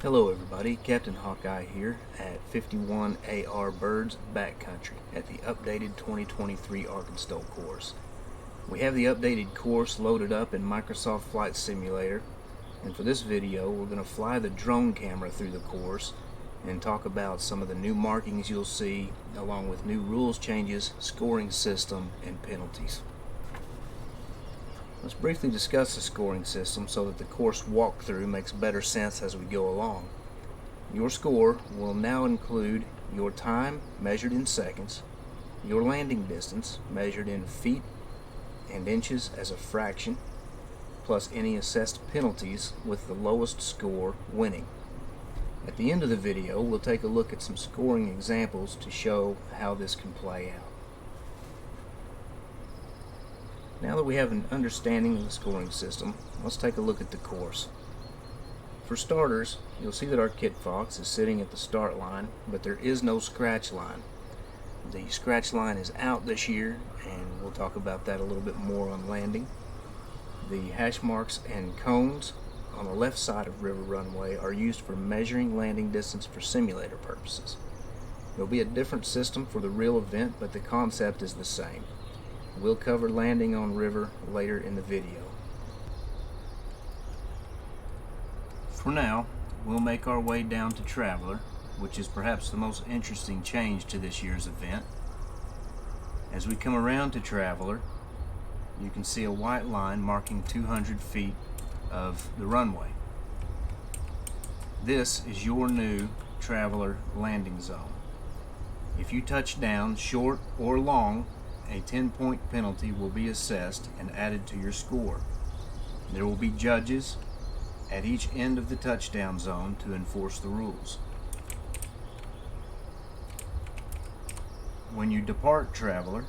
Hello everybody, Captain Hawkeye here at 51 AR Birds Backcountry at the updated 2023 ArkanSTOL course. We have the updated course loaded up in Microsoft Flight Simulator, and for this video we're going to fly the drone camera through the course and talk about some of the new markings you'll see, along with new rules changes, scoring system, and penalties. Let's briefly discuss the scoring system so that the course walkthrough makes better sense as we go along. Your score will now include your time measured in seconds, your landing distance measured in feet and inches as a fraction, plus any assessed penalties, with the lowest score winning. At the end of the video, we'll take a look at some scoring examples to show how this can play out. Now that we have an understanding of the scoring system, let's take a look at the course. For starters, you'll see that our kit fox is sitting at the start line, but there is no scratch line. The scratch line is out this year, and we'll talk about that a little bit more on landing. The hash marks and cones on the left side of River Runway are used for measuring landing distance for simulator purposes. There will be a different system for the real event, but the concept is the same. We'll cover landing on river later in the video. For now, we'll make our way down to Traveler, which is perhaps the most interesting change to this year's event. As we come around to Traveler, you can see a white line marking 200 feet of the runway. This is your new Traveler landing zone. If you touch down short or long, a 10-point penalty will be assessed and added to your score. There will be judges at each end of the touchdown zone to enforce the rules. When you depart Traveler,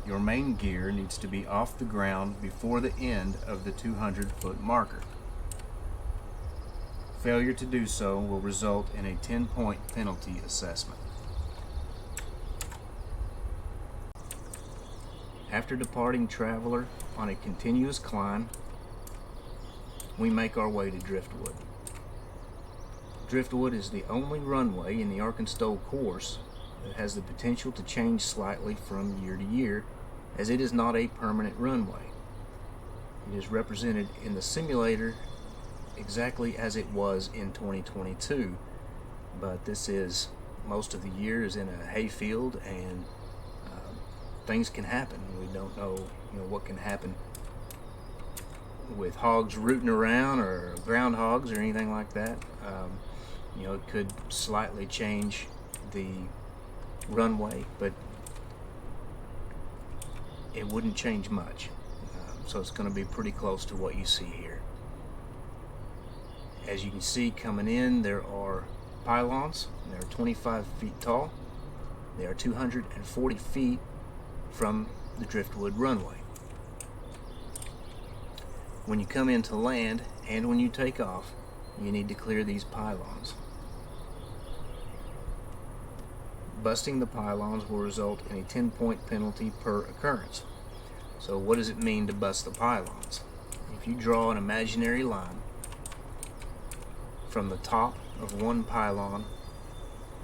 your main gear needs to be off the ground before the end of the 200-foot marker. Failure to do so will result in a 10-point penalty assessment. After departing Traveler on a continuous climb, we make our way to Driftwood. Driftwood is the only runway in the ArkanSTOL course that has the potential to change slightly from year to year, as it is not a permanent runway. It is represented in the simulator exactly as it was in 2022, but this is most of the year is in a hayfield, and things can happen. We don't know, what can happen with hogs rooting around or groundhogs or anything like that. It could slightly change the runway, but it wouldn't change much. So it's going to be pretty close to what you see here. As you can see coming in, there are pylons. They're 25 feet tall. They are 240 feet from the Driftwood runway. When you come in to land and when you take off, you need to clear these pylons. Busting the pylons will result in a 10-point penalty per occurrence. So what does it mean to bust the pylons? If you draw an imaginary line from the top of one pylon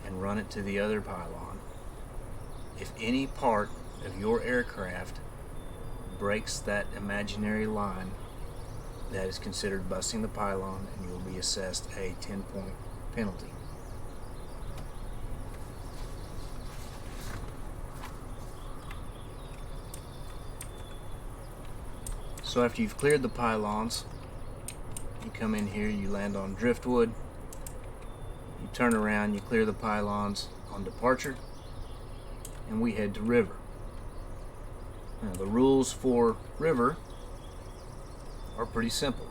and run it to the other pylon, if any part of your aircraft breaks that imaginary line, that is considered busting the pylon, and you will be assessed a 10-point penalty. So after you've cleared the pylons, you come in here, you land on Driftwood, you turn around, you clear the pylons on departure, and we head to river. Now, the rules for river are pretty simple.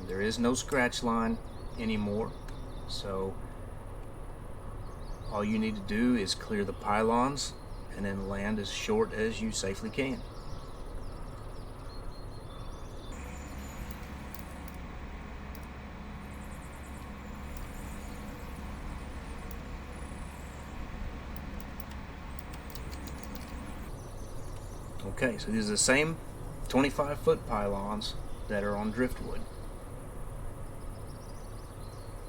There is no scratch line anymore, so all you need to do is clear the pylons and then land as short as you safely can. Okay, so these are the same 25-foot pylons that are on Driftwood.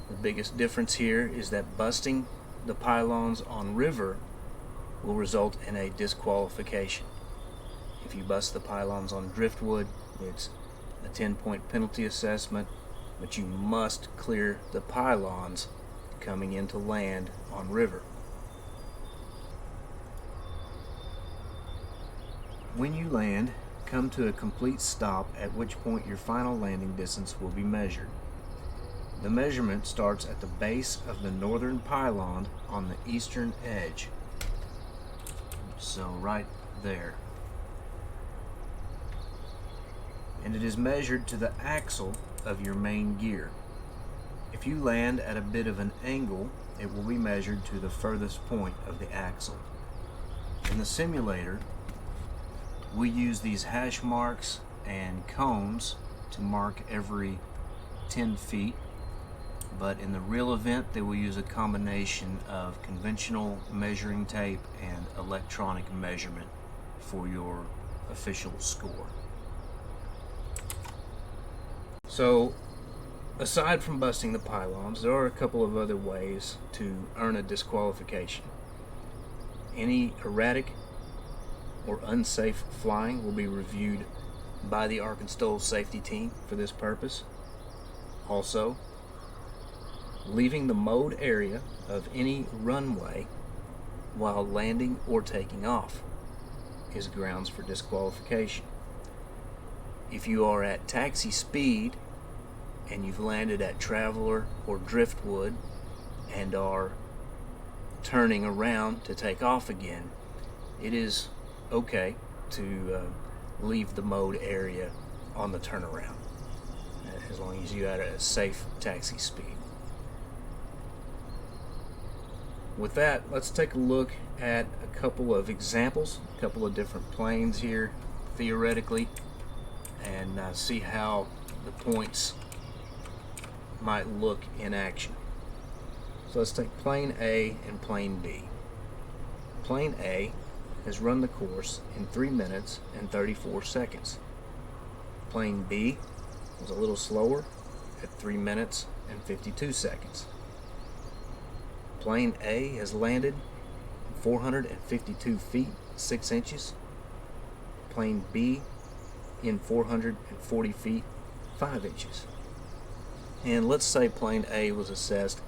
The biggest difference here is that busting the pylons on river will result in a disqualification. If you bust the pylons on driftwood, it's a 10-point penalty assessment, but you must clear the pylons coming into land on river. When you land, come to a complete stop, at which point your final landing distance will be measured. The measurement starts at the base of the northern pylon on the eastern edge. So right there. And it is measured to the axle of your main gear. If you land at a bit of an angle, it will be measured to the furthest point of the axle. In the simulator, we use these hash marks and cones to mark every 10 feet, but in the real event they will use a combination of conventional measuring tape and electronic measurement for your official score. So, aside from busting the pylons, there are a couple of other ways to earn a disqualification. Any erratic or unsafe flying will be reviewed by the ArkanSTOL safety team for this purpose. Also, leaving the mowed area of any runway while landing or taking off is grounds for disqualification. If you are at taxi speed and you've landed at Traveler or Driftwood and are turning around to take off again, it is okay to leave the mowed area on the turnaround, as long as you're at a safe taxi speed. With that, let's take a look at a couple of examples, a couple of different planes here theoretically, and see how the points might look in action. So let's take plane A and plane B. Plane A has run the course in 3 minutes and 34 seconds. Plane B was a little slower at 3 minutes and 52 seconds. Plane A has landed 452 feet 6 inches. Plane B in 440 feet 5 inches. And let's say plane A was assessed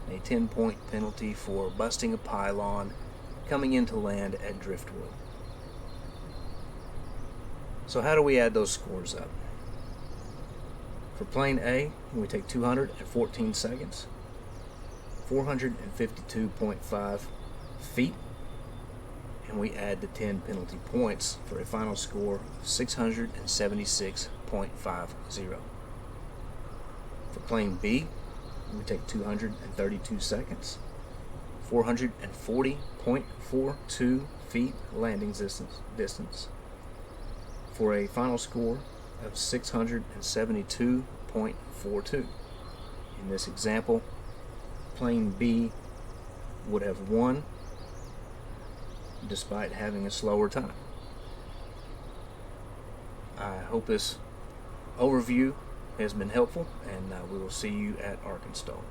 a 10-point penalty for busting a pylon coming into land at Driftwood. So how do we add those scores up? For plane A, we take 214 seconds, 452.5 feet, and we add the 10 penalty points for a final score of 676.50. For plane B, we take 232 seconds, 440.42 feet landing distance for a final score of 672.42. In this example, plane B would have won despite having a slower time. I hope this overview has been helpful, and we will see you at ArkanSTOL.